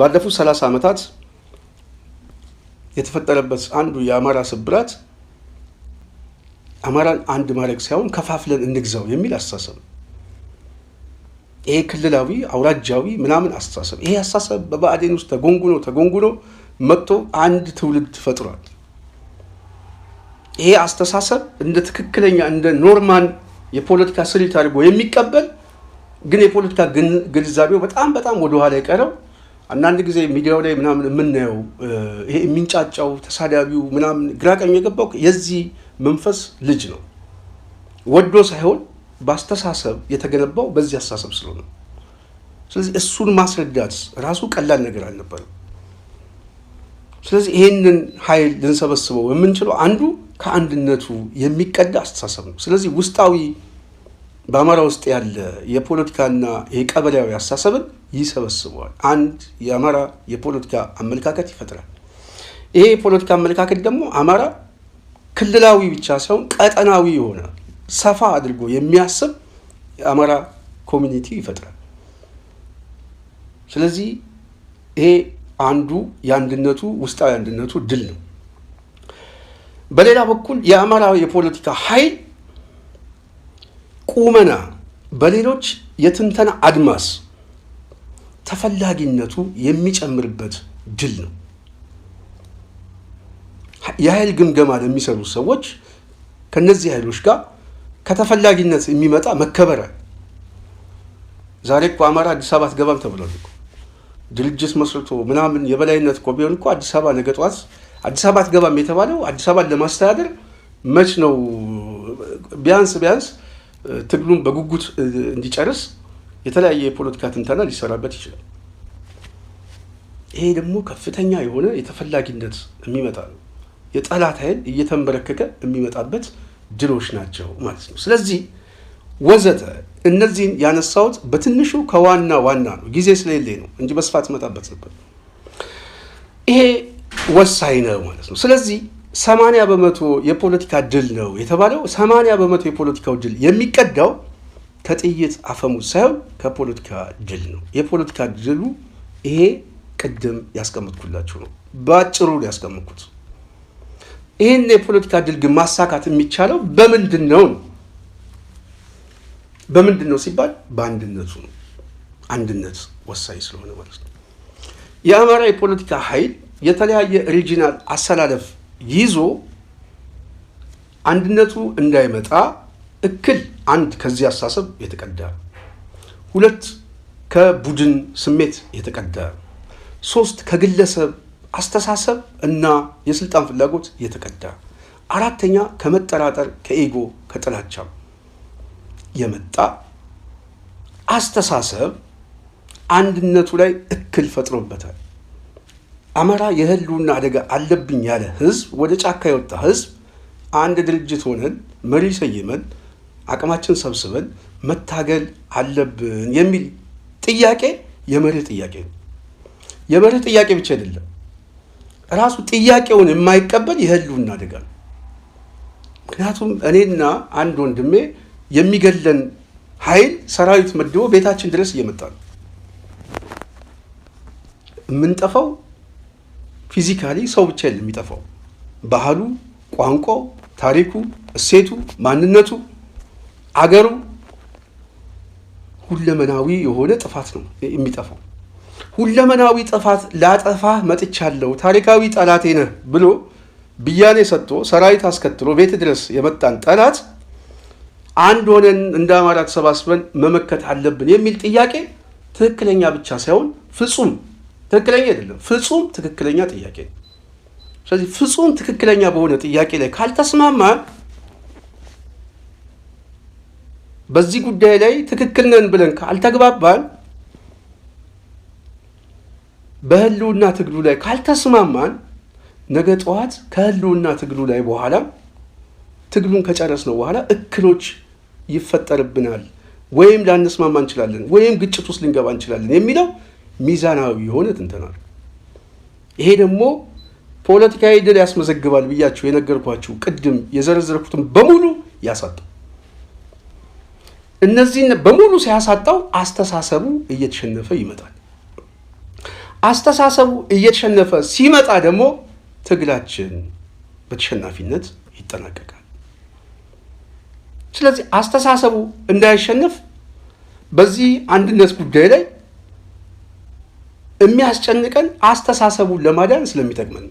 ባለፉት 30 ዓመታት የተፈጠረበት አንዱ የአማራ ስብራት አማራን አንድ ማድረግ ሳይሆን ከፋፍለን እንግዛው የሚል አስተሳሰብ። ይሄ ክልላዊ አውራጃዊ ምናምን አስተሳሰብ፣ ይሄ አስተሳሰብ በብአዴን ውስጥ ተጎንጉኖ መጥቶ አንድ ትውልድ ፈጥሯል። ይሄ አስተሳሰብ እንደ ትክክለኛ እንደ ኖርማል የፖለቲካ ስሪት አድርጎ የሚቀበል ግን የፖለቲካ ግንዛቤው በጣም ወደ ኋላ የቀረው አንዳንድ ጊዜ ሚዲያው ላይ ምናምን የምናየው ይሄ የሚንጫጫው ተሳዳቢው ምናምን ግራቀኝ የገባው የዚህ መንፈስ ልጅ ነው። ወዶ ሳይሆን በአስተሳሰብ የተገነባው በዚህ አስተሳሰብ ስለሆነ፣ ስለዚህ እሱን ማስረዳት ራሱ ቀላል ነገር አልነበረም። ስለዚህ ይሄንን ኃይል ልንሰበስበው የምንችለው አንዱ ከአንድነቱ የሚቀዳ አስተሳሰብ ነው። ስለዚህ ውስጣዊ በአማራ ውስጥ ያለ የፖለቲካና የቀበሌያዊ አስተሳሰብን ይሰበስበዋል። አንድ የአማራ የፖለቲካ አመለካከት ይፈጥራል። ይሄ የፖለቲካ አመለካከት ደግሞ አማራ ክልላዊ ብቻ ሳይሆን ቀጠናዊ የሆነ ሰፋ አድርጎ የሚያስብ የአማራ ኮሚኒቲ ይፈጥራል። ስለዚህ ይሄ አንዱ የአንድነቱ ውስጣዊ አንድነቱ ድል ነው። በሌላ በኩል የአማራ የፖለቲካ ኃይል ቁመና በሌሎች የትንተና አድማስ ተፈላጊነቱ የሚጨምርበት ድል ነው። የኃይል ግምገማ ለሚሰሩ ሰዎች ከነዚህ ኃይሎች ጋር ከተፈላጊነት የሚመጣ መከበረ። ዛሬ እኮ አማራ አዲስ አበባ አትገባም ተብሏል እኮ ድርጅት መስርቶ ምናምን የበላይነት እኮ ቢሆን እኮ አዲስ አበባ ነገ ጠዋት አዲስ አበባ አትገባም የተባለው አዲስ አበባን ለማስተዳደር መች ነው? ቢያንስ ትግሉን በጉጉት እንዲጨርስ የተለያየ የፖለቲካ ትንተና ሊሰራበት ይችላል። ይሄ ደግሞ ከፍተኛ የሆነ የተፈላጊነት የሚመጣ ነው። የጠላት ኃይል እየተንበረከከ የሚመጣበት ድሎች ናቸው ማለት ነው። ስለዚህ ወዘተ እነዚህን ያነሳሁት በትንሹ ከዋና ነው፣ ጊዜ ስለሌለኝ ነው እንጂ በስፋት መጣበት ነበር። ይሄ ወሳኝ ነው ማለት ነው። ስለዚህ 80% የፖለቲካ ድል ነው የተባለው 80% የፖለቲካው ድል የሚቀዳው ከጥይት አፈሙዝ ሳይሆን ከፖለቲካ ድል ነው። የፖለቲካ ድሉ ይሄ ቅድም ያስቀምጥኩላችሁ ነው፣ ባጭሩ ያስቀምጥኩት። ይህን የፖለቲካ ድል ግን ማሳካት የሚቻለው በምንድን ነው? በምንድን ነው ሲባል በአንድነቱ ነው። አንድነት ወሳኝ ስለሆነ ማለት ነው። የአማራ የፖለቲካ ኃይል የተለያየ ሪጂናል አሰላለፍ ይዞ አንድነቱ እንዳይመጣ እክል አንድ ከዚህ አስተሳሰብ የተቀዳ፣ 2 ከቡድን ስሜት የተቀዳ፣ 3 ከግለሰብ አስተሳሰብ እና የስልጣን ፍላጎት የተቀዳ፣ 4ኛ ከመጠራጠር ከኤጎ ከጥላቻ የመጣ አስተሳሰብ አንድነቱ ላይ እክል ፈጥሮበታል። አማራ የህልውና አደጋ አለብኝ ያለ ህዝብ፣ ወደ ጫካ የወጣ ህዝብ አንድ ድርጅት ሆነን መሪ ሰይመን አቅማችን ሰብስበን መታገል አለብን የሚል ጥያቄ የመርህ ጥያቄ ነው። የመርህ ጥያቄ ብቻ አይደለም፣ ራሱ ጥያቄውን የማይቀበል የህልውና አደጋ ነው። ምክንያቱም እኔና አንድ ወንድሜ የሚገለን ኃይል ሰራዊት መድቦ ቤታችን ድረስ እየመጣ ነው። የምንጠፋው ፊዚካሊ ሰው ብቻ የለም የሚጠፋው፣ ባህሉ፣ ቋንቋው፣ ታሪኩ፣ እሴቱ፣ ማንነቱ፣ አገሩ ሁለመናዊ የሆነ ጥፋት ነው የሚጠፋው። ሁለመናዊ ጥፋት ላጠፋህ መጥቻለሁ ታሪካዊ ጠላቴ ነህ ብሎ ብያኔ ሰጥቶ ሰራዊት አስከትሎ ቤት ድረስ የመጣን ጠላት አንድ ሆነን እንደ አማራ ተሰባስበን መመከት አለብን የሚል ጥያቄ ትክክለኛ ብቻ ሳይሆን ፍጹም ትክክለኛ አይደለም፣ ፍጹም ትክክለኛ ጥያቄ ነው። ስለዚህ ፍጹም ትክክለኛ በሆነ ጥያቄ ላይ ካልተስማማን፣ በዚህ ጉዳይ ላይ ትክክል ነን ብለን ካልተግባባን፣ በህልውና ትግሉ ላይ ካልተስማማን፣ ነገ ጠዋት ከህልውና ትግሉ ላይ በኋላ ትግሉን ከጨረስነው በኋላ እክሎች ይፈጠርብናል፣ ወይም ላንስማማ እንችላለን፣ ወይም ግጭት ውስጥ ልንገባ እንችላለን የሚለው ሚዛናዊ የሆነ ትንተና ነው። ይሄ ደግሞ ፖለቲካዊ ድል ያስመዘግባል ብያችሁ የነገርኳችሁ ቅድም የዘረዘርኩትን በሙሉ ያሳጣው። እነዚህን በሙሉ ሲያሳጣው አስተሳሰቡ እየተሸነፈ ይመጣል። አስተሳሰቡ እየተሸነፈ ሲመጣ ደግሞ ትግላችን በተሸናፊነት ይጠናቀቃል። ስለዚህ አስተሳሰቡ እንዳይሸነፍ በዚህ አንድነት ጉዳይ ላይ የሚያስጨንቀን አስተሳሰቡን ለማዳን ስለሚጠቅመን፣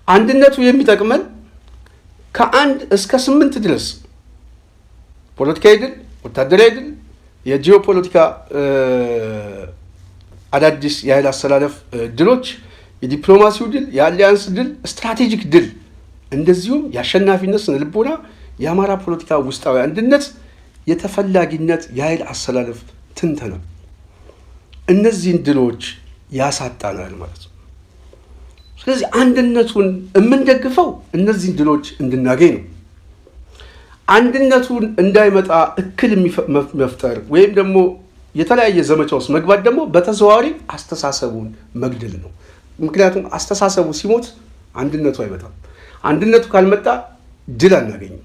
አንድነቱ የሚጠቅመን ከ1 እስከ 8 ድረስ ፖለቲካዊ ድል፣ ወታደራዊ ድል፣ የጂኦፖለቲካ አዳዲስ የኃይል አሰላለፍ ድሎች፣ የዲፕሎማሲው ድል፣ የአሊያንስ ድል፣ ስትራቴጂክ ድል፣ እንደዚሁም የአሸናፊነት ስነልቦና፣ የአማራ ፖለቲካ ውስጣዊ አንድነት፣ የተፈላጊነት የኃይል አሰላለፍ ትንተና፣ እነዚህን ድሎች ያሳጣናል ማለት ነው። ስለዚህ አንድነቱን የምንደግፈው እነዚህን ድሎች እንድናገኝ ነው። አንድነቱን እንዳይመጣ እክል መፍጠር ወይም ደግሞ የተለያየ ዘመቻ ውስጥ መግባት ደግሞ በተዘዋዋሪ አስተሳሰቡን መግደል ነው። ምክንያቱም አስተሳሰቡ ሲሞት አንድነቱ አይመጣም። አንድነቱ ካልመጣ ድል አናገኝም።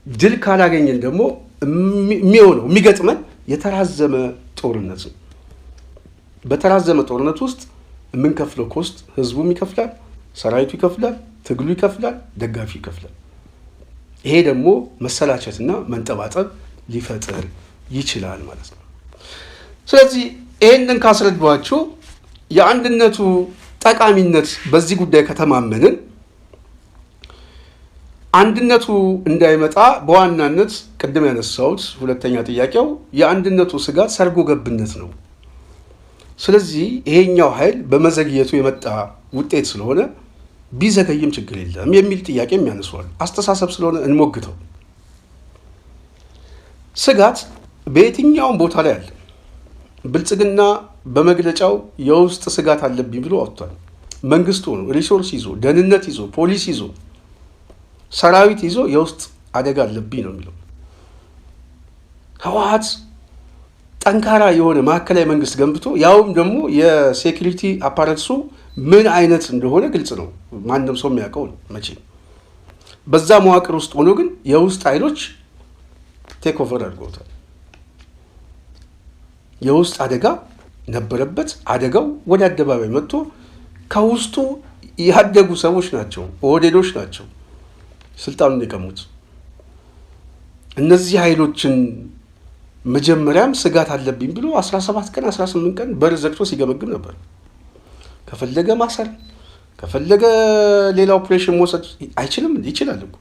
ድል ካላገኘን ደግሞ የሚሆነው የሚገጥመን የተራዘመ ጦርነት ነው። በተራዘመ ጦርነት ውስጥ የምንከፍለው ኮስት ህዝቡም ይከፍላል፣ ሰራዊቱ ይከፍላል፣ ትግሉ ይከፍላል፣ ደጋፊ ይከፍላል። ይሄ ደግሞ መሰላቸትና መንጠባጠብ ሊፈጥር ይችላል ማለት ነው። ስለዚህ ይሄንን ካስረዷችሁ የአንድነቱ ጠቃሚነት በዚህ ጉዳይ ከተማመንን አንድነቱ እንዳይመጣ በዋናነት ቅድም ያነሳሁት ሁለተኛ ጥያቄው የአንድነቱ ስጋት ሰርጎ ገብነት ነው። ስለዚህ ይሄኛው ኃይል በመዘግየቱ የመጣ ውጤት ስለሆነ ቢዘገይም ችግር የለም የሚል ጥያቄ የሚያነሷል። አስተሳሰብ ስለሆነ እንሞግተው። ስጋት በየትኛውም ቦታ ላይ አለ። ብልጽግና በመግለጫው የውስጥ ስጋት አለብኝ ብሎ አውጥቷል። መንግስቱ ነው ሪሶርስ ይዞ፣ ደህንነት ይዞ፣ ፖሊስ ይዞ፣ ሰራዊት ይዞ የውስጥ አደጋ አለብኝ ነው የሚለው። ህወሓት ጠንካራ የሆነ ማዕከላዊ መንግስት ገንብቶ ያውም ደግሞ የሴኩሪቲ አፓራትሱ ምን አይነት እንደሆነ ግልጽ ነው። ማንም ሰው የሚያውቀው ነው መቼ። በዛ መዋቅር ውስጥ ሆኖ ግን የውስጥ ኃይሎች ቴክ ኦቨር አድርገውታል። የውስጥ አደጋ ነበረበት። አደጋው ወደ አደባባይ መጥቶ ከውስጡ ያደጉ ሰዎች ናቸው፣ ኦህዴዶች ናቸው ስልጣኑን የቀሙት። እነዚህ ኃይሎችን መጀመሪያም ስጋት አለብኝ ብሎ 17 ቀን 18 ቀን በር ዘግቶ ሲገመግም ነበር። ከፈለገ ማሰር፣ ከፈለገ ሌላ ኦፕሬሽን መውሰድ አይችልም? ይችላል እኮ።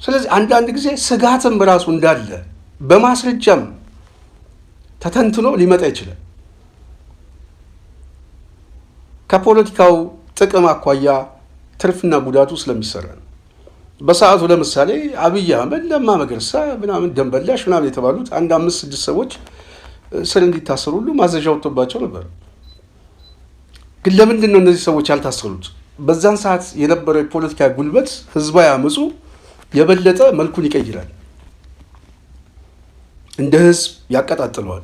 ስለዚህ አንዳንድ ጊዜ ስጋትም ራሱ እንዳለ በማስረጃም ተተንትኖ ሊመጣ ይችላል። ከፖለቲካው ጥቅም አኳያ ትርፍና ጉዳቱ ስለሚሰራ ነው። በሰዓቱ ለምሳሌ አብይ አህመድ፣ ለማ መገርሳ ምናምን ደንበላሽ ምናምን የተባሉት 5-6 ሰዎች ስር እንዲታሰሩ ሁሉ ማዘዣ ወጥቶባቸው ነበር። ግን ለምንድን ነው እነዚህ ሰዎች ያልታሰሩት? በዛን ሰዓት የነበረው የፖለቲካ ጉልበት ህዝባዊ አመፁ የበለጠ መልኩን ይቀይራል፣ እንደ ህዝብ ያቀጣጥለዋል፣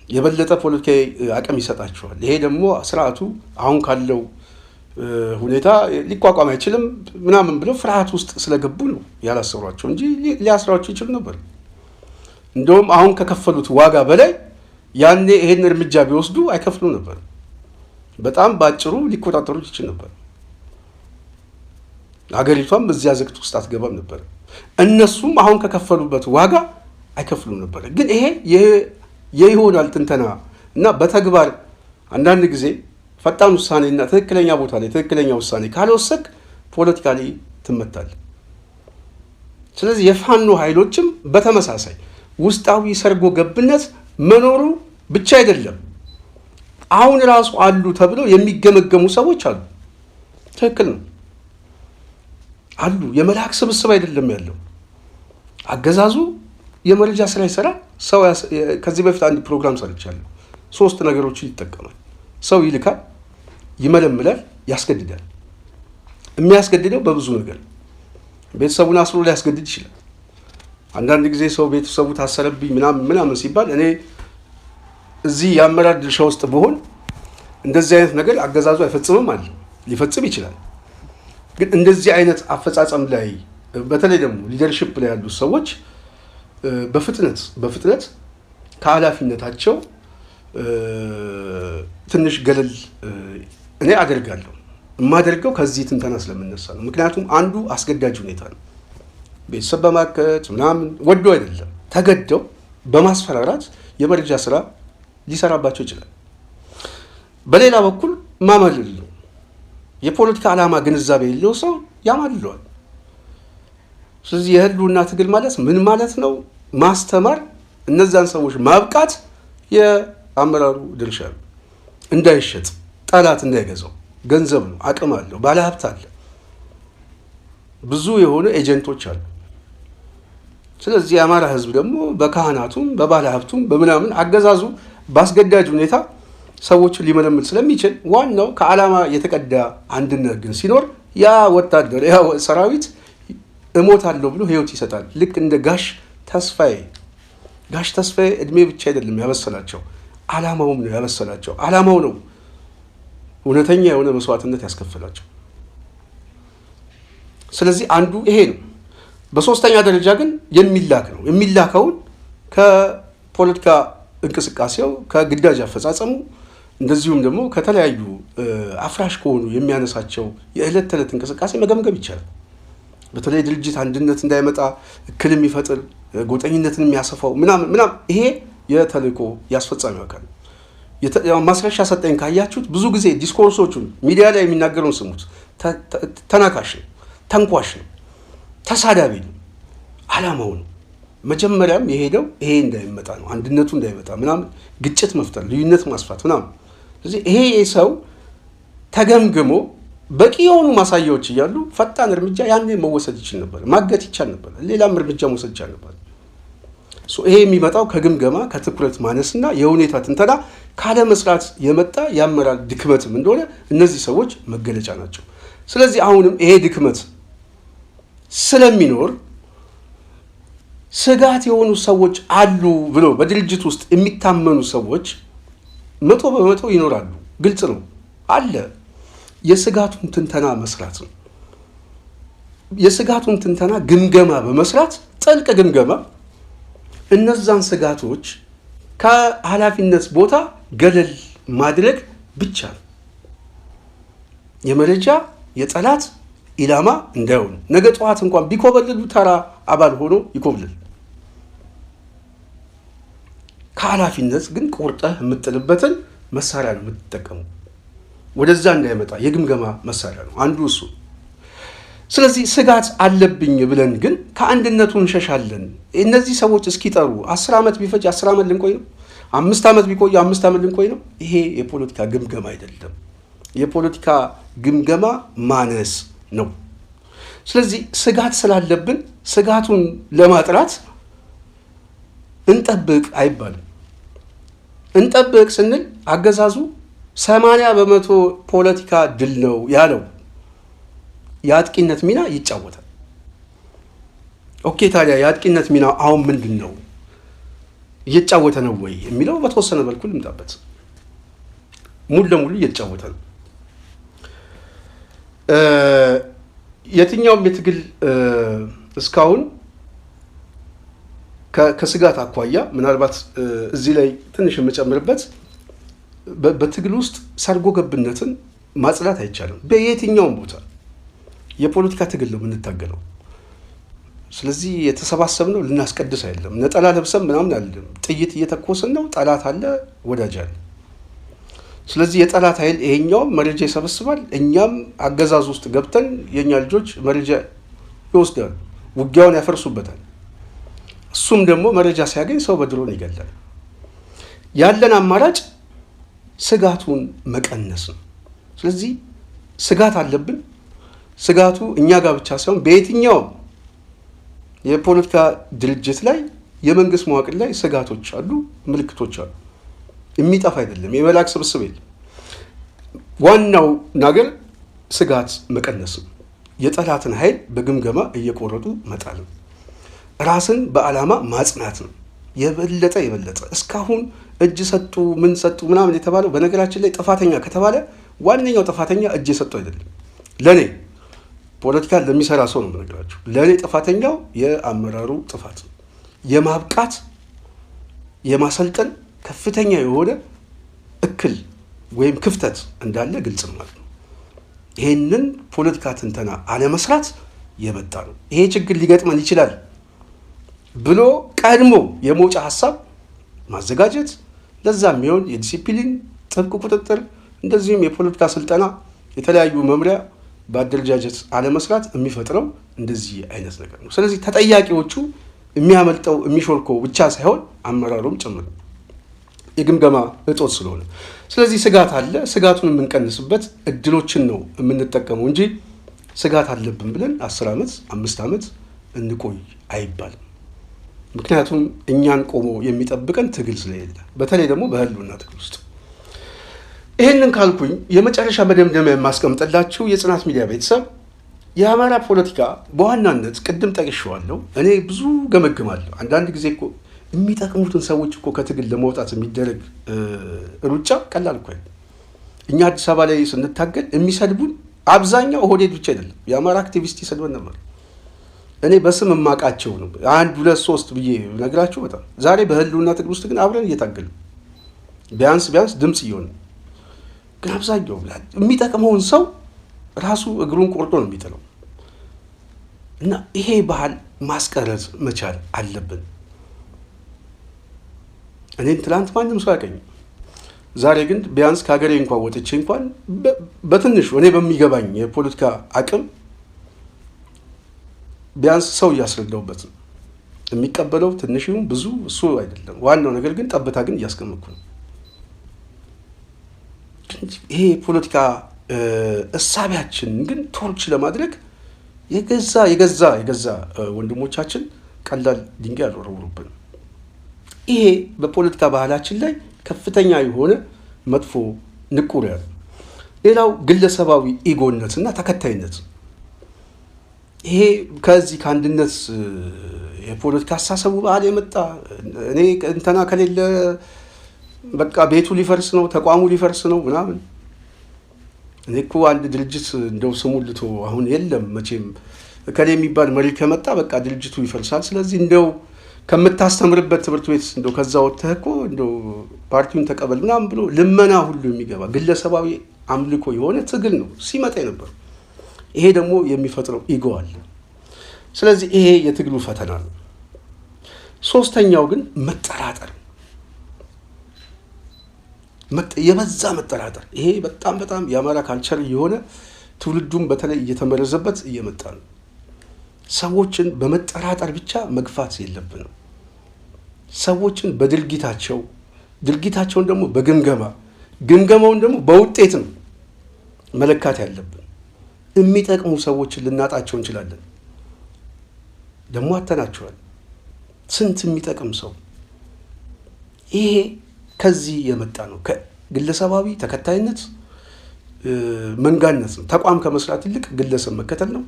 የበለጠ ፖለቲካዊ አቅም ይሰጣቸዋል። ይሄ ደግሞ ስርዓቱ አሁን ካለው ሁኔታ ሊቋቋም አይችልም ምናምን ብለው ፍርሃት ውስጥ ስለገቡ ነው ያላሰሯቸው እንጂ ሊያስሯቸው ይችሉ ነበር። እንደውም አሁን ከከፈሉት ዋጋ በላይ ያኔ ይሄን እርምጃ ቢወስዱ አይከፍሉ ነበር። በጣም ባጭሩ ሊቆጣጠሩት ይችል ነበር። ሀገሪቷም በዚያ ዘግት ውስጥ አትገባም ነበር። እነሱም አሁን ከከፈሉበት ዋጋ አይከፍሉም ነበር። ግን ይሄ የይሆናል ትንተና እና በተግባር አንዳንድ ጊዜ ፈጣን ውሳኔና ትክክለኛ ቦታ ላይ ትክክለኛ ውሳኔ ካልወሰድክ ፖለቲካሊ ትመታል። ስለዚህ የፋኖ ኃይሎችም በተመሳሳይ ውስጣዊ ሰርጎ ገብነት መኖሩ ብቻ አይደለም፣ አሁን ራሱ አሉ ተብለው የሚገመገሙ ሰዎች አሉ። ትክክል ነው አሉ። የመልአክ ስብስብ አይደለም ያለው። አገዛዙ የመረጃ ስራ ይሰራ። ሰው ከዚህ በፊት አንድ ፕሮግራም ሰርቻለሁ። 3 ነገሮችን ይጠቀማል። ሰው ይልካል፣ ይመለምላል፣ ያስገድዳል። የሚያስገድደው በብዙ ነገር ቤተሰቡን አስሮ ሊያስገድድ ይችላል። አንዳንድ ጊዜ ሰው ቤተሰቡ ታሰረብኝ ምናምን ሲባል እኔ እዚህ የአመራር ድርሻ ውስጥ ብሆን እንደዚህ አይነት ነገር አገዛዙ አይፈጽምም አለ። ሊፈጽም ይችላል። ግን እንደዚህ አይነት አፈጻጸም ላይ በተለይ ደግሞ ሊደርሺፕ ላይ ያሉ ሰዎች በፍጥነት ከኃላፊነታቸው ትንሽ ገለል እኔ አደርጋለሁ። የማደርገው ከዚህ ትንተና ስለምነሳ ነው። ምክንያቱም አንዱ አስገዳጅ ሁኔታ ነው። ቤተሰብ በማከት ምናምን ወዶ አይደለም፣ ተገደው በማስፈራራት የመረጃ ስራ ሊሰራባቸው ይችላል። በሌላ በኩል ማማለል ነው። የፖለቲካ ዓላማ ግንዛቤ የሌለው ሰው ያማልለዋል። ስለዚህ የህልውና ትግል ማለት ምን ማለት ነው? ማስተማር፣ እነዛን ሰዎች ማብቃት የአመራሩ ድርሻ ነው። እንዳይሸጥ፣ ጠላት እንዳይገዛው፣ ገንዘብ ነው፣ አቅም አለው፣ ባለሀብት አለ፣ ብዙ የሆኑ ኤጀንቶች አሉ። ስለዚህ የአማራ ህዝብ ደግሞ በካህናቱም በባለሀብቱም በምናምን አገዛዙ በአስገዳጅ ሁኔታ ሰዎችን ሊመለምል ስለሚችል ዋናው ከዓላማ የተቀዳ አንድነት ግን ሲኖር ያ ወታደር ያ ሰራዊት እሞታለሁ ብሎ ህይወት ይሰጣል። ልክ እንደ ጋሽ ተስፋዬ እድሜ ብቻ አይደለም ያበሰላቸው፣ ዓላማውም ነው ያበሰላቸው። ዓላማው ነው እውነተኛ የሆነ መስዋዕትነት ያስከፈላቸው። ስለዚህ አንዱ ይሄ ነው። በሶስተኛ ደረጃ ግን የሚላክ ነው። የሚላከውን ከፖለቲካ እንቅስቃሴው ከግዳጅ አፈጻጸሙ እንደዚሁም ደግሞ ከተለያዩ አፍራሽ ከሆኑ የሚያነሳቸው የዕለት ተዕለት እንቅስቃሴ መገምገም ይቻላል። በተለይ ድርጅት አንድነት እንዳይመጣ እክል የሚፈጥር ጎጠኝነትን የሚያሰፋው ምናምን ይሄ የተልእኮ ያስፈጻሚው አካል ማስረሻ ሰጠኝ ካያችሁት ብዙ ጊዜ ዲስኮርሶቹን ሚዲያ ላይ የሚናገረውን ስሙት። ተናካሽ ነው፣ ተንኳሽ ነው፣ ተሳዳቢ ነው። ዓላማው ነው መጀመሪያም የሄደው ይሄ እንዳይመጣ ነው፣ አንድነቱ እንዳይመጣ ምናምን፣ ግጭት መፍጠር፣ ልዩነት ማስፋት ምናምን። ስለዚህ ይሄ ሰው ተገምግሞ በቂ የሆኑ ማሳያዎች እያሉ ፈጣን እርምጃ ያኔ መወሰድ ይችል ነበር፣ ማገት ይቻል ነበር፣ ሌላም እርምጃ መውሰድ ይቻል ነበር። ይሄ የሚመጣው ከግምገማ ከትኩረት ማነስና የሁኔታ ትንተና ካለመስራት የመጣ የአመራር ድክመትም እንደሆነ እነዚህ ሰዎች መገለጫ ናቸው። ስለዚህ አሁንም ይሄ ድክመት ስለሚኖር ስጋት የሆኑ ሰዎች አሉ ብሎ በድርጅት ውስጥ የሚታመኑ ሰዎች 100% ይኖራሉ። ግልጽ ነው አለ። የስጋቱን ትንተና መስራት ነው። የስጋቱን ትንተና ግምገማ በመስራት ጥልቅ ግምገማ እነዛን ስጋቶች ከኃላፊነት ቦታ ገለል ማድረግ ብቻ ነው። የመረጃ የጠላት ኢላማ እንዳይሆን ነገ ጠዋት እንኳን ቢኮበልሉ ተራ አባል ሆኖ ይኮብልል። ከኃላፊነት ግን ቆርጠህ የምጥልበትን መሳሪያ ነው የምትጠቀሙ። ወደዛ እንዳይመጣ የግምገማ መሳሪያ ነው አንዱ እሱ። ስለዚህ ስጋት አለብኝ ብለን ግን ከአንድነቱ እንሸሻለን። እነዚህ ሰዎች እስኪጠሩ 10 ዓመት ቢፈጅ 10 ዓመት ልንቆይ ነው። 5 ዓመት ቢቆይ 5 ዓመት ልንቆይ ነው። ይሄ የፖለቲካ ግምገማ አይደለም። የፖለቲካ ግምገማ ማነስ ነው። ስለዚህ ስጋት ስላለብን ስጋቱን ለማጥራት እንጠብቅ አይባልም። እንጠብቅ ስንል አገዛዙ 80% ፖለቲካ ድል ነው ያለው የአጥቂነት ሚና ይጫወታል። ኦኬ፣ ታዲያ የአጥቂነት ሚና አሁን ምንድን ነው? እየተጫወተ ነው ወይ የሚለው በተወሰነ መልኩ ልምጣበት። ሙሉ ለሙሉ እየተጫወተ ነው። የትኛውም የትግል እስካሁን ከስጋት አኳያ ምናልባት እዚህ ላይ ትንሽ የምጨምርበት በትግል ውስጥ ሰርጎ ገብነትን ማጽዳት አይቻልም። በየትኛውም ቦታ የፖለቲካ ትግል ነው የምንታገለው። ስለዚህ የተሰባሰብነው ልናስቀድስ አይደለም። ነጠላ ለብሰን ምናምን አይደለም። ጥይት እየተኮስን ነው። ጠላት አለ፣ ወዳጅ አለ። ስለዚህ የጠላት ኃይል ይሄኛውም መረጃ ይሰበስባል። እኛም አገዛዝ ውስጥ ገብተን የኛ ልጆች መረጃ ይወስዳሉ፣ ውጊያውን ያፈርሱበታል። እሱም ደግሞ መረጃ ሲያገኝ ሰው በድሮን ይገላል። ያለን አማራጭ ስጋቱን መቀነስ ነው። ስለዚህ ስጋት አለብን። ስጋቱ እኛ ጋር ብቻ ሳይሆን በየትኛውም የፖለቲካ ድርጅት ላይ የመንግስት መዋቅር ላይ ስጋቶች አሉ፣ ምልክቶች አሉ። የሚጠፋ አይደለም። የመላክ ስብስብ የለም። ዋናው ነገር ስጋት መቀነስ ነው። የጠላትን ኃይል በግምገማ እየቆረጡ መጣል ነው። ራስን በዓላማ ማጽናት ነው። የበለጠ እስካሁን እጅ ሰጡ ምን ሰጡ ምናምን የተባለው በነገራችን ላይ ጥፋተኛ ከተባለ ዋነኛው ጥፋተኛ እጅ የሰጡ አይደለም። ለኔ ፖለቲካ ለሚሰራ ሰው ነው የምነግራችሁ። ለኔ ጥፋተኛው የአመራሩ ጥፋት ነው። የማብቃት የማሰልጠን ከፍተኛ የሆነ እክል ወይም ክፍተት እንዳለ ግልጽ ነው ማለት ነው። ይሄንን ፖለቲካ ትንተና አለመስራት የመጣ ነው። ይሄ ችግር ሊገጥመን ይችላል ብሎ ቀድሞ የመውጫ ሀሳብ ማዘጋጀት፣ ለዛ የሚሆን የዲሲፕሊን ጥብቅ ቁጥጥር፣ እንደዚሁም የፖለቲካ ስልጠና፣ የተለያዩ መምሪያ በአደረጃጀት አለመስራት የሚፈጥረው እንደዚህ አይነት ነገር ነው። ስለዚህ ተጠያቂዎቹ የሚያመልጠው የሚሾልከው ብቻ ሳይሆን አመራሩም ጭምር የግምገማ እጦት ስለሆነ፣ ስለዚህ ስጋት አለ። ስጋቱን የምንቀንስበት እድሎችን ነው የምንጠቀመው እንጂ ስጋት አለብን ብለን 10 ዓመት 5 ዓመት እንቆይ አይባልም። ምክንያቱም እኛን ቆሞ የሚጠብቀን ትግል ስለሌለ፣ በተለይ ደግሞ በህልውና ትግል ውስጥ። ይህንን ካልኩኝ የመጨረሻ መደምደሚያ የማስቀምጥላችሁ የጽናት ሚዲያ ቤተሰብ የአማራ ፖለቲካ በዋናነት ቅድም ጠቅሼዋለሁ። እኔ ብዙ ገመግማለሁ። አንዳንድ ጊዜ እኮ የሚጠቅሙትን ሰዎች እኮ ከትግል ለመውጣት የሚደረግ ሩጫ ቀላል እኮ አይደለም። እኛ አዲስ አበባ ላይ ስንታገል የሚሰድቡን አብዛኛው ኦህዴድ ብቻ አይደለም፣ የአማራ አክቲቪስት ይሰድበን ነበር። እኔ በስም የማውቃቸው ነው 1 2 3 ብዬ ነግራችሁ። በጣም ዛሬ በህልውና ትግል ውስጥ ግን አብረን እየታገልን ቢያንስ ድምፅ እየሆነ፣ ግን አብዛኛው የሚጠቅመውን ሰው ራሱ እግሩን ቆርጦ ነው የሚጥለው። እና ይሄ ባህል ማስቀረት መቻል አለብን። እኔን ትላንት ማንም ሰው ያቀኝ፣ ዛሬ ግን ቢያንስ ከሀገሬ እንኳን ወጥቼ እንኳን በትንሹ እኔ በሚገባኝ የፖለቲካ አቅም ቢያንስ ሰው እያስረዳውበት ነው። የሚቀበለው ትንሽ ይሁን ብዙ እሱ አይደለም፣ ዋናው ነገር ግን ጠብታ ግን እያስቀመጥኩ ነው። ይሄ የፖለቲካ እሳቢያችን ግን ቶርች ለማድረግ የገዛ ወንድሞቻችን ቀላል ድንጋይ አልወረውሩብን። ይሄ በፖለቲካ ባህላችን ላይ ከፍተኛ የሆነ መጥፎ ንቁር ያለ። ሌላው ግለሰባዊ ኢጎነትና ተከታይነት። ይሄ ከዚህ ከአንድነት የፖለቲካ አሳሰቡ ባህል የመጣ እኔ እንትና ከሌለ በቃ ቤቱ ሊፈርስ ነው፣ ተቋሙ ሊፈርስ ነው ምናምን። እኔ እኮ አንድ ድርጅት እንደው ስሙን ልቶ አሁን የለም መቼም ከሌ የሚባል መሪ ከመጣ በቃ ድርጅቱ ይፈርሳል። ስለዚህ እንደው ከምታስተምርበት ትምህርት ቤት እንደው ከዛ ወጥተህ እኮ እንደው ፓርቲውን ተቀበል ምናምን ብሎ ልመና ሁሉ የሚገባ ግለሰባዊ አምልኮ የሆነ ትግል ነው ሲመጣ የነበር። ይሄ ደግሞ የሚፈጥረው ኢጎ አለ። ስለዚህ ይሄ የትግሉ ፈተና ነው። ሶስተኛው ግን መጠራጠር፣ የበዛ መጠራጠር። ይሄ በጣም የአማራ ካልቸር የሆነ ትውልዱም በተለይ እየተመረዘበት እየመጣ ነው። ሰዎችን በመጠራጠር ብቻ መግፋት የለብንም። ሰዎችን በድርጊታቸው፣ ድርጊታቸውን ደግሞ ግምገማውን ደግሞ በውጤት ነው መለካት ያለብን። የሚጠቅሙ ሰዎችን ልናጣቸው እንችላለን፣ ደግሞ አተናቸዋል። ስንት የሚጠቅም ሰው። ይሄ ከዚህ የመጣ ነው፣ ከግለሰባዊ ተከታይነት መንጋነት ነው። ተቋም ከመስራት ይልቅ ግለሰብ መከተል ነው።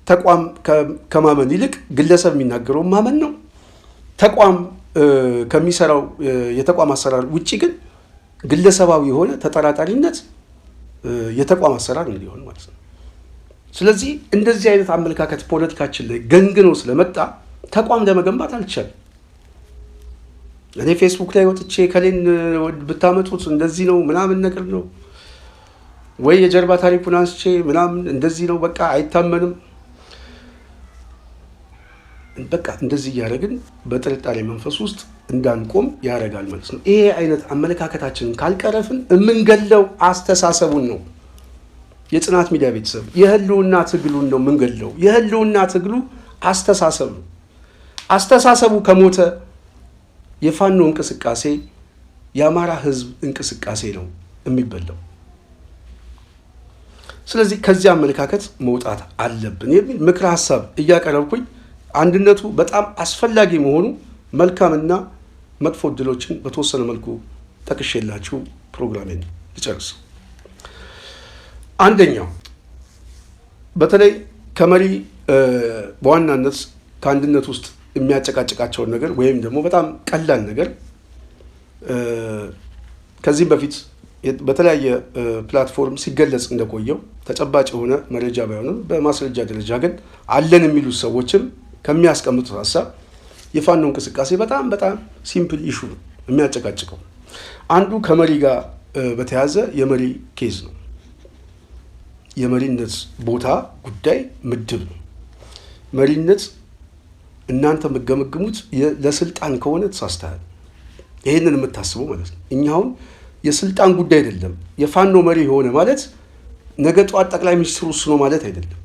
ተቋም ከማመን ይልቅ ግለሰብ የሚናገረው ማመን ነው። ተቋም ከሚሰራው የተቋም አሰራር ውጪ ግን ግለሰባዊ የሆነ ተጠራጣሪነት የተቋም አሰራር እንዲሆን ማለት ነው። ስለዚህ እንደዚህ አይነት አመለካከት ፖለቲካችን ላይ ገንግኖ ስለመጣ ተቋም ለመገንባት አልቻለም። እኔ ፌስቡክ ላይ ወጥቼ ከሌን ብታመጡት እንደዚህ ነው ምናምን ነገር ነው ወይ የጀርባ ታሪኩን አንስቼ ምናምን እንደዚህ ነው በቃ አይታመንም፣ በቃ እንደዚህ እያደረግን በጥርጣሬ መንፈስ ውስጥ እንዳንቆም ያደርጋል ማለት ነው። ይሄ አይነት አመለካከታችንን ካልቀረፍን የምንገለው አስተሳሰቡን ነው። የጽናት ሚዲያ ቤተሰብ የህልውና ትግሉን ነው የምንገለው። የህልውና ትግሉ አስተሳሰብ ነው። አስተሳሰቡ ከሞተ የፋኖ እንቅስቃሴ የአማራ ህዝብ እንቅስቃሴ ነው የሚበላው። ስለዚህ ከዚህ አመለካከት መውጣት አለብን የሚል ምክረ ሀሳብ እያቀረብኩኝ አንድነቱ በጣም አስፈላጊ መሆኑ መልካምና መጥፎ እድሎችን በተወሰነ መልኩ ጠቅሼላችሁ ፕሮግራሜን ልጨርስ። አንደኛው በተለይ ከመሪ በዋናነት ከአንድነት ውስጥ የሚያጨቃጭቃቸውን ነገር ወይም ደግሞ በጣም ቀላል ነገር ከዚህም በፊት በተለያየ ፕላትፎርም ሲገለጽ እንደቆየው ተጨባጭ የሆነ መረጃ ባይሆንም በማስረጃ ደረጃ ግን አለን የሚሉት ሰዎችም ከሚያስቀምጡት ሀሳብ የፋኖ እንቅስቃሴ በጣም በጣም ሲምፕል ኢሹ ነው የሚያጨቃጭቀው። አንዱ ከመሪ ጋር በተያዘ የመሪ ኬዝ ነው። የመሪነት ቦታ ጉዳይ ምድብ ነው። መሪነት እናንተ የምትገመግሙት ለስልጣን ከሆነ ተሳስተሃል። ይሄንን የምታስበው ማለት ነው። እኛ አሁን የስልጣን ጉዳይ አይደለም። የፋኖ መሪ የሆነ ማለት ነገ ጧት ጠቅላይ ሚኒስትሩ እሱ ነው ማለት አይደለም።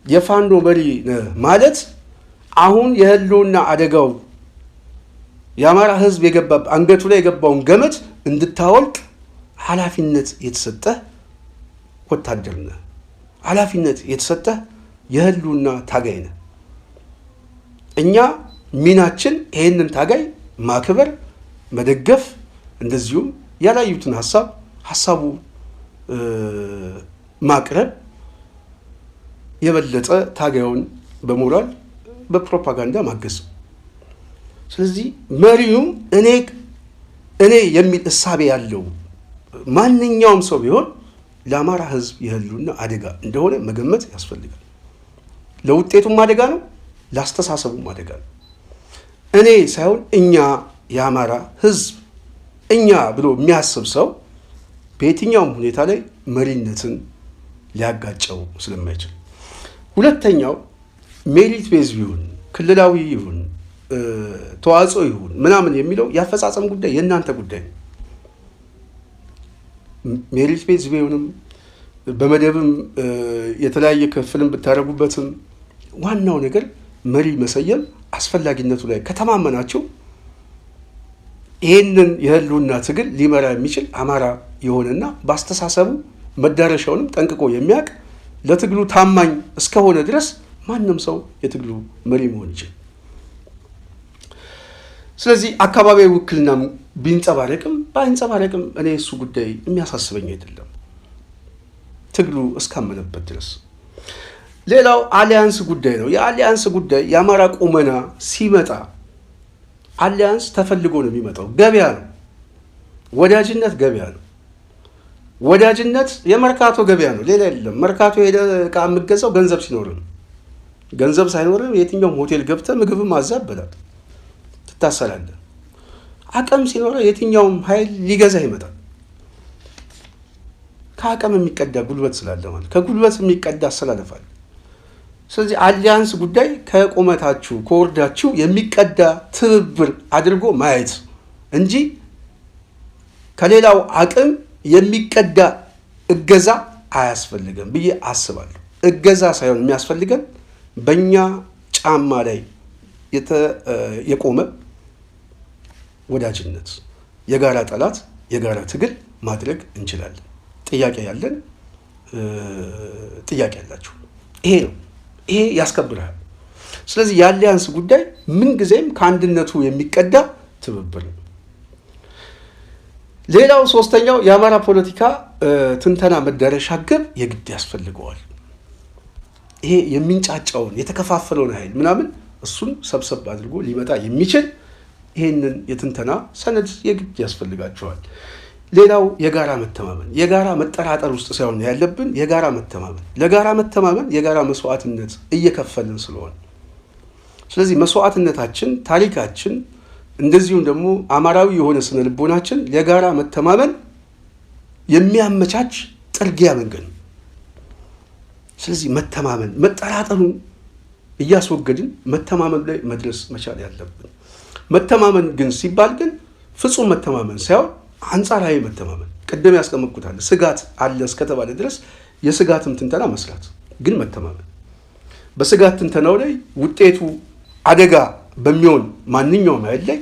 የፋኖ መሪ ማለት አሁን የህልውና አደጋው የአማራ ህዝብ አንገቱ ላይ የገባውን ገመድ እንድታወልቅ ኃላፊነት የተሰጠህ ወታደር ነህ። ኃላፊነት የተሰጠህ የህልውና ታጋይ ነህ። እኛ ሚናችን ይህንን ታጋይ ማክበር፣ መደገፍ፣ እንደዚሁም ያላዩትን ሀሳቡ ማቅረብ፣ የበለጠ ታጋዩን በሞራል በፕሮፓጋንዳ ማገዝ። ስለዚህ መሪውም እኔ የሚል እሳቤ ያለው ማንኛውም ሰው ቢሆን ለአማራ ህዝብ የህልውና አደጋ እንደሆነ መገመት ያስፈልጋል። ለውጤቱም አደጋ ነው፣ ለአስተሳሰቡም አደጋ ነው። እኔ ሳይሆን እኛ የአማራ ህዝብ እኛ ብሎ የሚያስብ ሰው በየትኛውም ሁኔታ ላይ መሪነትን ሊያጋጨው ስለማይችል፣ ሁለተኛው ሜሪት ቤዝ ይሁን ክልላዊ ይሁን ተዋጽኦ ይሁን ምናምን የሚለው የአፈጻጸም ጉዳይ የእናንተ ጉዳይ ነው። ሜሪት ቤዝ ቢሆንም በመደብም የተለያየ ክፍልም ብታደርጉበትም ዋናው ነገር መሪ መሰየም አስፈላጊነቱ ላይ ከተማመናቸው ይህንን የህልውና ትግል ሊመራ የሚችል አማራ የሆነና በአስተሳሰቡ መዳረሻውንም ጠንቅቆ የሚያውቅ ለትግሉ ታማኝ እስከሆነ ድረስ ማንም ሰው የትግሉ መሪ መሆን ይችላል። ስለዚህ አካባቢያዊ ውክልና ቢንጸባረቅም ባይንጸባረቅም እኔ እሱ ጉዳይ የሚያሳስበኝ አይደለም፣ ትግሉ እስካመነበት ድረስ። ሌላው አሊያንስ ጉዳይ ነው። የአሊያንስ ጉዳይ የአማራ ቁመና ሲመጣ አሊያንስ ተፈልጎ ነው የሚመጣው። ገበያ ነው። ወዳጅነት ገበያ ነው። ወዳጅነት የመርካቶ ገበያ ነው፣ ሌላ የለም። መርካቶ ሄደ ዕቃ የምገዛው ገንዘብ ሲኖር ነው። ገንዘብ ሳይኖር የትኛውም ሆቴል ገብተህ ምግብም ማዛብ በላት ትታሰራለህ። አቅም ሲኖር የትኛውም ኃይል ሊገዛ ይመጣል። ከአቅም የሚቀዳ ጉልበት ስላለ ማለት ከጉልበት የሚቀዳ አስተላለፋል። ስለዚህ አሊያንስ ጉዳይ ከቁመታችሁ ከወርዳችሁ የሚቀዳ ትብብር አድርጎ ማየት እንጂ ከሌላው አቅም የሚቀዳ እገዛ አያስፈልገም ብዬ አስባለሁ። እገዛ ሳይሆን የሚያስፈልገን በእኛ ጫማ ላይ የቆመ ወዳጅነት፣ የጋራ ጠላት፣ የጋራ ትግል ማድረግ እንችላለን። ጥያቄ ያለን ጥያቄ ያላችሁ ይሄ ነው። ይሄ ያስከብራል። ስለዚህ የአሊያንስ ጉዳይ ምንጊዜም ከአንድነቱ የሚቀዳ ትብብር ነው። ሌላው ሶስተኛው የአማራ ፖለቲካ ትንተና መዳረሻ ግብ የግድ ያስፈልገዋል። ይሄ የሚንጫጫውን የተከፋፈለውን ኃይል ምናምን እሱን ሰብሰብ አድርጎ ሊመጣ የሚችል ይህንን የትንተና ሰነድ የግድ ያስፈልጋቸዋል። ሌላው የጋራ መተማመን፣ የጋራ መጠራጠር ውስጥ ሳይሆን ያለብን የጋራ መተማመን፣ ለጋራ መተማመን የጋራ መስዋዕትነት እየከፈልን ስለሆነ፣ ስለዚህ መስዋዕትነታችን፣ ታሪካችን፣ እንደዚሁም ደግሞ አማራዊ የሆነ ስነ ልቦናችን የጋራ መተማመን የሚያመቻች ጥርጊያ መንገድ ነው። ስለዚህ መተማመን መጠራጠሩን እያስወገድን መተማመን ላይ መድረስ መቻል ያለብን። መተማመን ግን ሲባል ግን ፍጹም መተማመን ሳይሆን አንጻራዊ መተማመን፣ ቅድም ያስቀመጥኩታል። ስጋት አለ እስከተባለ ድረስ የስጋትም ትንተና መስራት፣ ግን መተማመን በስጋት ትንተናው ላይ ውጤቱ አደጋ በሚሆን ማንኛውም ኃይል ላይ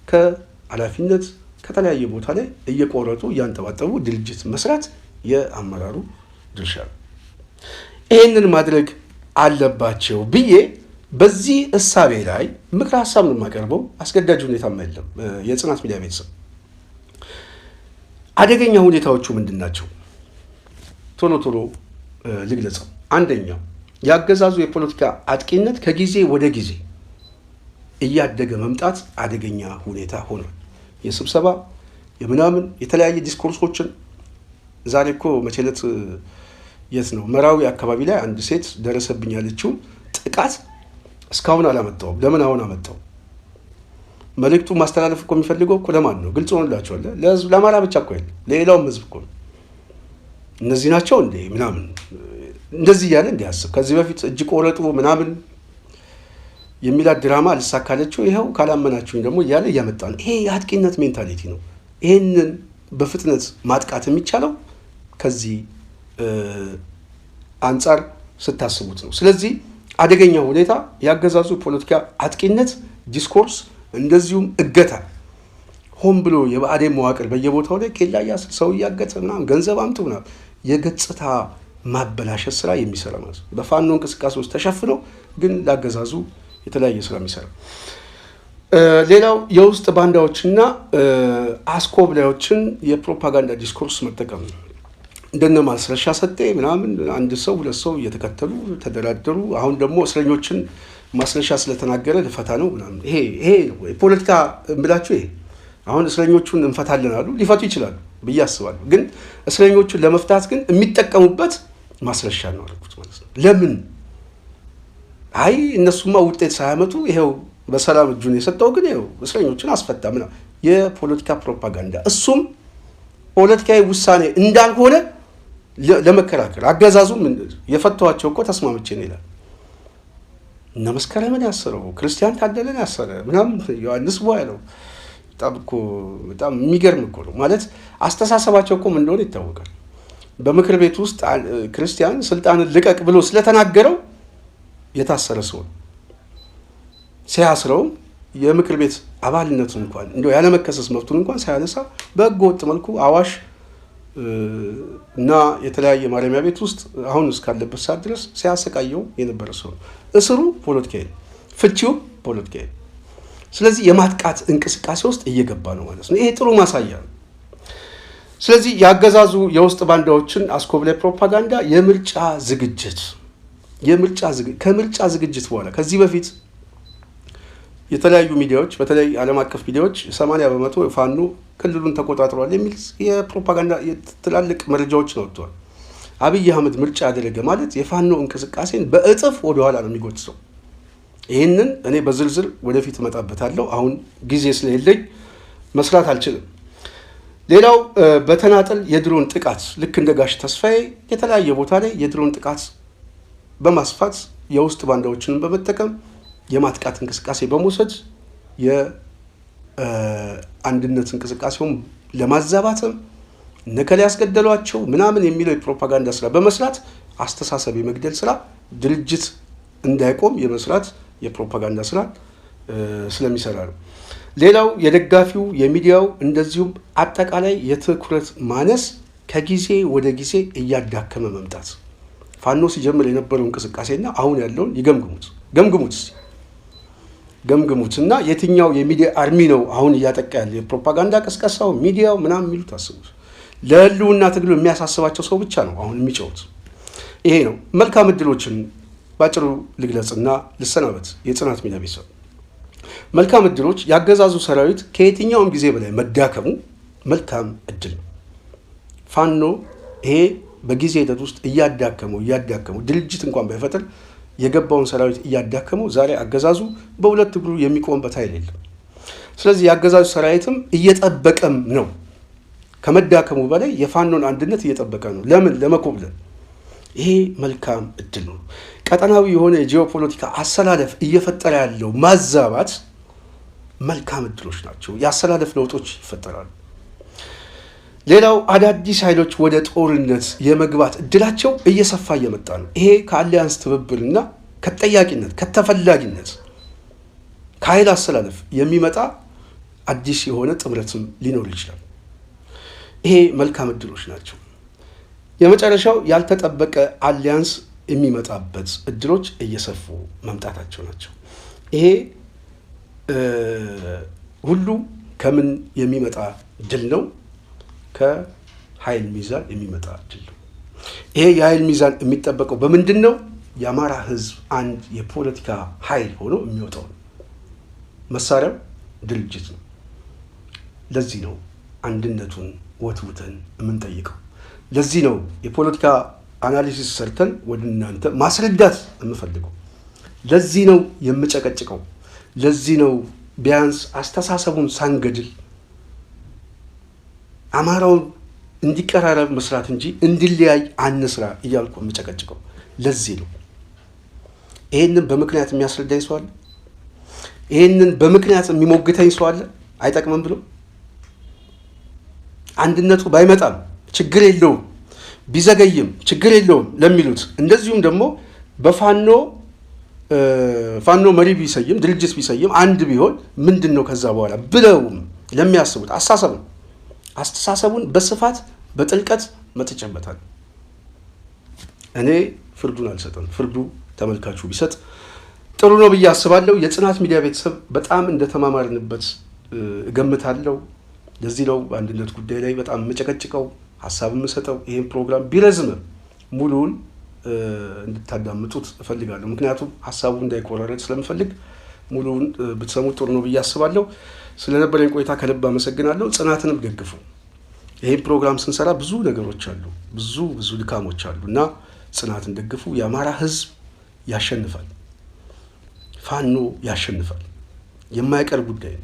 ከኃላፊነት ከተለያየ ቦታ ላይ እየቆረጡ እያንጠባጠቡ ድርጅት መስራት የአመራሩ ድርሻ ነው። ይህንን ማድረግ አለባቸው ብዬ በዚህ እሳቤ ላይ ምክር ሀሳብ ነው የማቀርበው። አስገዳጅ ሁኔታም የለም። የጽናት ሚዲያ ቤተሰብ አደገኛ ሁኔታዎቹ ምንድን ናቸው? ቶሎ ቶሎ ልግለጸው። አንደኛው ያገዛዙ የፖለቲካ አጥቂነት ከጊዜ ወደ ጊዜ እያደገ መምጣት አደገኛ ሁኔታ ሆኗል። የስብሰባ የምናምን የተለያየ ዲስኮርሶችን ዛሬ እኮ መቼለት የት ነው መራዊ አካባቢ ላይ አንድ ሴት ደረሰብኝ ያለችው ጥቃት እስካሁን አላመጣውም። ለምን አሁን አመጣው? መልእክቱ ማስተላለፍ እኮ የሚፈልገው እኮ ለማን ነው? ግልጽ ሆኖላችኋል። ለህዝብ፣ ለአማራ ብቻ እኮ አይደለም፣ ለሌላውም ህዝብ እኮ ነው። እነዚህ ናቸው እንዴ ምናምን እንደዚህ እያለ እንዲያስብ ከዚህ በፊት እጅ ቆረጡ ምናምን የሚላት ድራማ አልሳካለችው። ይኸው ካላመናችሁኝ ደግሞ እያለ እያመጣ ነው። ይሄ የአጥቂነት ሜንታሊቲ ነው። ይህንን በፍጥነት ማጥቃት የሚቻለው ከዚህ አንጻር ስታስቡት ነው። ስለዚህ አደገኛ ሁኔታ ያገዛዙ ፖለቲካ አጥቂነት ዲስኮርስ፣ እንደዚሁም እገታ፣ ሆን ብሎ የብአዴን መዋቅር በየቦታው ላይ ኬላ እያስር ሰው እያገተ ምናምን ገንዘብ አምጡ ምናምን የገጽታ ማበላሸት ስራ የሚሰራ ማለት ነው። በፋኖ እንቅስቃሴ ውስጥ ተሸፍነው ግን ላገዛዙ የተለያየ ስራ የሚሰራ። ሌላው የውስጥ ባንዳዎችና አስኮብላዮችን የፕሮፓጋንዳ ዲስኮርስ መጠቀም ነው። እንደነ ማስረሻ ሰጤ ምናምን አንድ ሰው ሁለት ሰው እየተከተሉ ተደራደሩ። አሁን ደግሞ እስረኞችን ማስረሻ ስለተናገረ ልፈታ ነው ምናምን። ይሄ ነው ፖለቲካ እምላችሁ። ይሄ አሁን እስረኞቹን እንፈታለን አሉ፣ ሊፈቱ ይችላሉ ብዬ አስባለሁ። ግን እስረኞቹን ለመፍታት ግን የሚጠቀሙበት ማስረሻ ነው አልኩት ማለት ነው። ለምን? አይ እነሱማ ውጤት ሳያመጡ ይሄው በሰላም እጁን የሰጠው ግን ይሄው እስረኞችን አስፈታ ምናምን። የፖለቲካ ፕሮፓጋንዳ፣ እሱም ፖለቲካዊ ውሳኔ እንዳልሆነ ለመከራከር አገዛዙም የፈተዋቸው እኮ ተስማምቼ ነው ይላል። እነ መስከረምን ያሰረው ክርስቲያን ታደለን ያሰረ ምናምን ዮሐንስ ቦ ያለው በጣም የሚገርም እኮ ነው ማለት አስተሳሰባቸው እኮ ምን እንደሆነ ይታወቃል። በምክር ቤት ውስጥ ክርስቲያን ስልጣንን ልቀቅ ብሎ ስለተናገረው የታሰረ ሰው ሲያስረውም የምክር ቤት አባልነቱን እንኳን እንደው ያለመከሰስ መብቱን እንኳን ሳያነሳ በህገ ወጥ መልኩ አዋሽ እና የተለያየ ማረሚያ ቤት ውስጥ አሁን እስካለበት ሰዓት ድረስ ሲያሰቃየው የነበረ ሰው ነው። እስሩ ፖለቲካዊ፣ ፍቺው ፖለቲካዊ። ስለዚህ የማጥቃት እንቅስቃሴ ውስጥ እየገባ ነው ማለት ነው። ይሄ ጥሩ ማሳያ ነው። ስለዚህ ያገዛዙ የውስጥ ባንዳዎችን አስኮብላይ ፕሮፓጋንዳ ከምርጫ ዝግጅት በኋላ ከዚህ በፊት የተለያዩ ሚዲያዎች በተለይ ዓለም አቀፍ ሚዲያዎች 80% ፋኖ ክልሉን ተቆጣጥሯል የሚል የፕሮፓጋንዳ ትላልቅ መረጃዎች ወጥተዋል። አብይ አህመድ ምርጫ ያደረገ ማለት የፋኖ እንቅስቃሴን በእጥፍ ወደኋላ ነው የሚጎትተው። ይህንን እኔ በዝርዝር ወደፊት እመጣበታለሁ። አሁን ጊዜ ስለሌለኝ መስራት አልችልም። ሌላው በተናጠል የድሮን ጥቃት ልክ እንደ ጋሽ ተስፋዬ የተለያየ ቦታ ላይ የድሮን ጥቃት በማስፋት የውስጥ ባንዳዎችንን በመጠቀም የማጥቃት እንቅስቃሴ በመውሰድ የአንድነት እንቅስቃሴውን ለማዛባትም ነከሌ ያስገደሏቸው ምናምን የሚለው የፕሮፓጋንዳ ስራ በመስራት አስተሳሰብ የመግደል ስራ ድርጅት እንዳይቆም የመስራት የፕሮፓጋንዳ ስራ ስለሚሰራ ነው። ሌላው የደጋፊው የሚዲያው እንደዚሁም አጠቃላይ የትኩረት ማነስ ከጊዜ ወደ ጊዜ እያዳከመ መምጣት። ፋኖ ሲጀምር የነበረው እንቅስቃሴና አሁን ያለውን ገምግሙትና የትኛው የሚዲያ አርሚ ነው አሁን እያጠቃ ያለ የፕሮፓጋንዳ ቀስቀሳው ሚዲያው ምናምን የሚሉት አስቡት። ለህልውና ትግሉ የሚያሳስባቸው ሰው ብቻ ነው አሁን የሚጫወት። ይሄ ነው። መልካም እድሎችን ባጭሩ ልግለጽና ልሰናበት። የጽናት ሚዲያ ቤተሰብ መልካም እድሎች ያገዛዙ ሰራዊት ከየትኛውም ጊዜ በላይ መዳከሙ መልካም እድል ነው። ፋኖ ይሄ በጊዜ ሂደት ውስጥ እያዳከመው ድርጅት እንኳን ባይፈጥር የገባውን ሰራዊት እያዳከመው ዛሬ አገዛዙ በሁለት እግሩ የሚቆምበት ኃይል የለም። ስለዚህ የአገዛዙ ሰራዊትም እየጠበቀም ነው። ከመዳከሙ በላይ የፋኖን አንድነት እየጠበቀ ነው። ለምን? ለመኮብለል። ይሄ መልካም እድል ነው። ቀጠናዊ የሆነ የጂኦፖለቲካ አሰላለፍ እየፈጠረ ያለው ማዛባት መልካም እድሎች ናቸው። የአሰላለፍ ለውጦች ይፈጠራሉ። ሌላው አዳዲስ ኃይሎች ወደ ጦርነት የመግባት እድላቸው እየሰፋ እየመጣ ነው። ይሄ ከአሊያንስ ትብብርና ከተጠያቂነት ከተፈላጊነት ከኃይል አሰላለፍ የሚመጣ አዲስ የሆነ ጥምረትም ሊኖር ይችላል። ይሄ መልካም እድሎች ናቸው። የመጨረሻው ያልተጠበቀ አሊያንስ የሚመጣበት እድሎች እየሰፉ መምጣታቸው ናቸው። ይሄ ሁሉ ከምን የሚመጣ ድል ነው? ከኃይል ሚዛን የሚመጣ ድል ነው። ይሄ የኃይል ሚዛን የሚጠበቀው በምንድን ነው? የአማራ ሕዝብ አንድ የፖለቲካ ኃይል ሆኖ የሚወጣው ነው። መሳሪያው ድርጅት ነው። ለዚህ ነው አንድነቱን ወትውተን የምንጠይቀው። ለዚህ ነው የፖለቲካ አናሊሲስ ሰርተን ወደ እናንተ ማስረዳት የምፈልገው። ለዚህ ነው የምጨቀጭቀው። ለዚህ ነው ቢያንስ አስተሳሰቡን ሳንገድል አማራውን እንዲቀራረብ መስራት እንጂ እንዲለያይ አንስራ እያልኩ የምጨቀጭቀው ለዚህ ነው። ይሄንን በምክንያት የሚያስረዳኝ ሰው አለ? ይሄንን በምክንያት የሚሞግተኝ ሰው አለ? አይጠቅምም ብሎ አንድነቱ ባይመጣም ችግር የለውም ቢዘገይም ችግር የለውም ለሚሉት እንደዚሁም ደግሞ በፋኖ መሪ ቢሰይም ድርጅት ቢሰይም አንድ ቢሆን ምንድን ነው ከዛ በኋላ ብለውም ለሚያስቡት አስተሳሰቡን በስፋት በጥልቀት መጥቼበታል። እኔ ፍርዱን አልሰጥም። ፍርዱ ተመልካቹ ቢሰጥ ጥሩ ነው ብዬ አስባለሁ። የጽናት ሚዲያ ቤተሰብ በጣም እንደተማማርንበት እገምታለሁ። ለዚህ ነው በአንድነት ጉዳይ ላይ በጣም የምጨቀጭቀው ሀሳብ የምሰጠው። ይህን ፕሮግራም ቢረዝም ሙሉውን እንድታዳምጡት እፈልጋለሁ። ምክንያቱም ሀሳቡ እንዳይቆራረጥ ስለምፈልግ ሙሉውን ብትሰሙት ጥሩ ነው ብዬ አስባለሁ። ስለነበረኝ ቆይታ ከልብ አመሰግናለሁ። ጽናትንም ደግፉ። ይህን ፕሮግራም ስንሰራ ብዙ ነገሮች አሉ፣ ብዙ ድካሞች አሉ እና ጽናትን ደግፉ። የአማራ ህዝብ ያሸንፋል። ፋኖ ያሸንፋል። የማይቀር ጉዳይ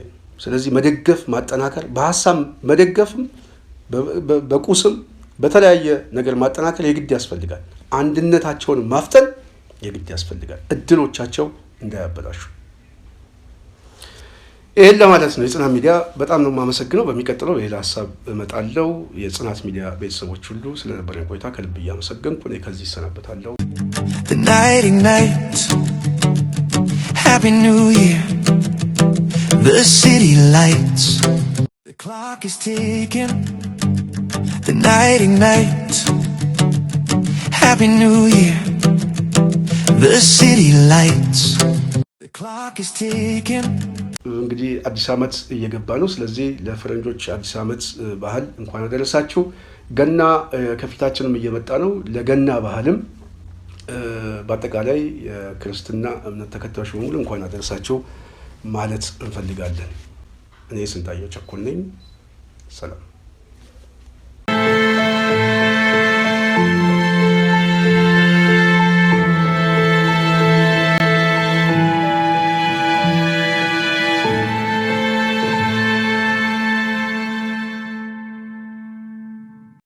ነው። ስለዚህ መደገፍ፣ ማጠናከር፣ በሀሳብ መደገፍም በቁስም በተለያየ ነገር ማጠናከር የግድ ያስፈልጋል። አንድነታቸውን ማፍጠን የግድ ያስፈልጋል፣ እድሎቻቸው እንዳያበላሹ። ይሄን ለማለት ነው። የጽናት ሚዲያ በጣም ነው የማመሰግነው። በሚቀጥለው ሌላ ሀሳብ እመጣለሁ። የጽናት ሚዲያ ቤተሰቦች ሁሉ ስለነበረን ቆይታ ከልብ እያመሰገንኩ እኔ ከዚህ እሰናበታለሁ። The nighty night, Happy New Year. The city lights, the clock is ticking. The nighty night, Happy New Year. The city lights, the clock is ticking. እንግዲህ አዲስ ዓመት እየገባ ነው። ስለዚህ ለፈረንጆች አዲስ ዓመት ባህል እንኳን አደረሳችሁ። ገና ከፊታችንም እየመጣ ነው። ለገና ባህልም በአጠቃላይ የክርስትና እምነት ተከታዮች በሙሉ እንኳን አደረሳችሁ ማለት እንፈልጋለን። እኔ ስንታየው ቸኮል ነኝ። ሰላም።